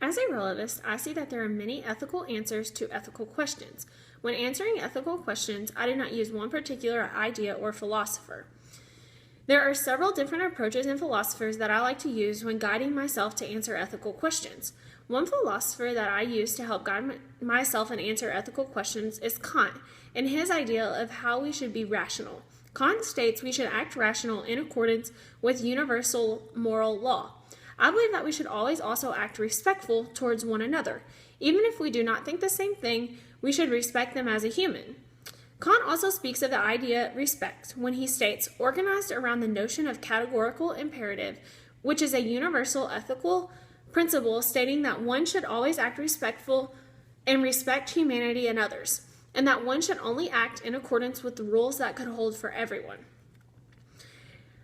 As a relativist, I see that there are many ethical answers to ethical questions. When answering ethical questions, I do not use one particular idea or philosopher. There are several different approaches and philosophers that I like to use when guiding myself to answer ethical questions. One philosopher that I use to help guide myself and answer ethical questions is Kant, and his idea of how we should be rational. Kant states we should act rational in accordance with universal moral law. I believe that we should always also act respectful towards one another. Even if we do not think the same thing, we should respect them as a human. Kant also speaks of the idea respect when he states, organized around the notion of categorical imperative, which is a universal ethical principle stating that one should always act respectful and respect humanity and others, and that one should only act in accordance with the rules that could hold for everyone.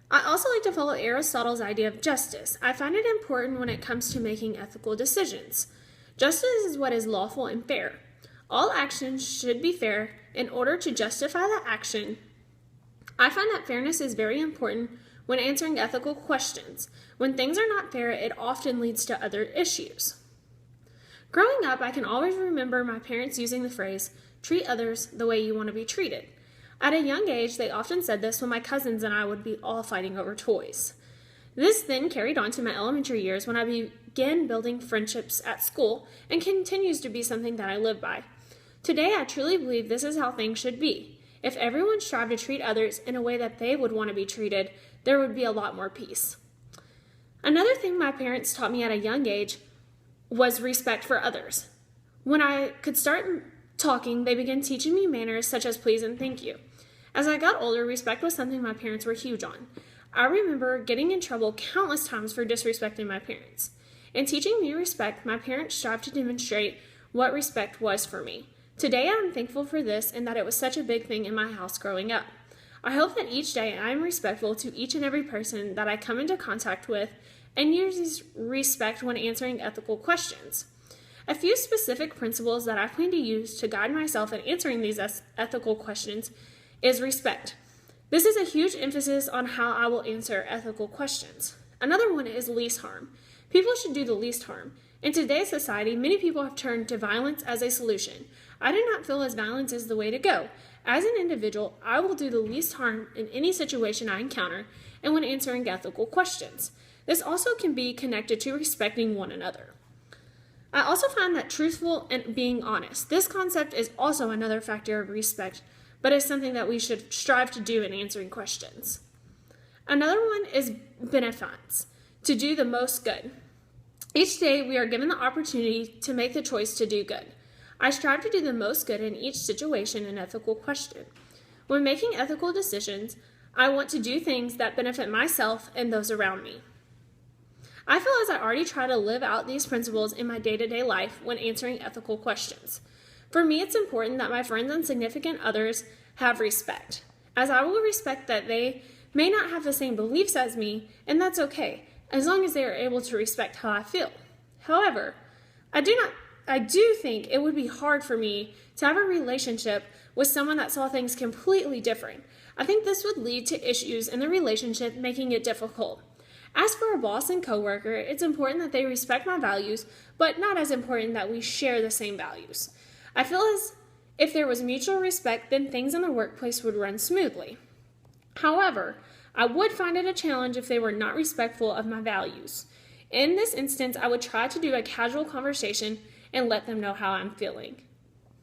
I also like to follow Aristotle's idea of justice. I find it important when it comes to making ethical decisions. Justice is what is lawful and fair. All actions should be fair in order to justify the action. I find that fairness is very important when answering ethical questions. When things are not fair, it often leads to other issues. Growing up, I can always remember my parents using the phrase, treat others the way you want to be treated. At a young age, they often said this when my cousins and I would be all fighting over toys. This then carried on to my elementary years when I began building friendships at school and continues to be something that I live by. Today, I truly believe this is how things should be. If everyone strived to treat others in a way that they would want to be treated, there would be a lot more peace. Another thing my parents taught me at a young age was respect for others. When I could start talking, they began teaching me manners such as please and thank you. As I got older, respect was something my parents were huge on. I remember getting in trouble countless times for disrespecting my parents. In teaching me respect, my parents strived to demonstrate what respect was for me. Today, I am thankful for this and that it was such a big thing in my house growing up. I hope that each day I am respectful to each and every person that I come into contact with and use respect when answering ethical questions. A few specific principles that I plan to use to guide myself in answering these ethical questions is respect. This is a huge emphasis on how I will answer ethical questions. Another one is least harm. People should do the least harm. In today's society, many people have turned to violence as a solution. I do not feel as violence is the way to go. As an individual, I will do the least harm in any situation I encounter and when answering ethical questions. This also can be connected to respecting one another. I also find that truthful and being honest. This concept is also another factor of respect, but is something that we should strive to do in answering questions. Another one is beneficence, to do the most good. Each day we are given the opportunity to make the choice to do good. I strive to do the most good in each situation and ethical question. When making ethical decisions, I want to do things that benefit myself and those around me. I feel as I already try to live out these principles in my day-to-day life when answering ethical questions. For me, it's important that my friends and significant others have respect, as I will respect that they may not have the same beliefs as me, and that's okay, as long as they are able to respect how I feel. However, I do think it would be hard for me to have a relationship with someone that saw things completely different. I think this would lead to issues in the relationship, making it difficult. As for a boss and coworker, it's important that they respect my values, but not as important that we share the same values. I feel as if there was mutual respect, then things in the workplace would run smoothly. However, I would find it a challenge if they were not respectful of my values. In this instance, I would try to do a casual conversation and let them know how I'm feeling.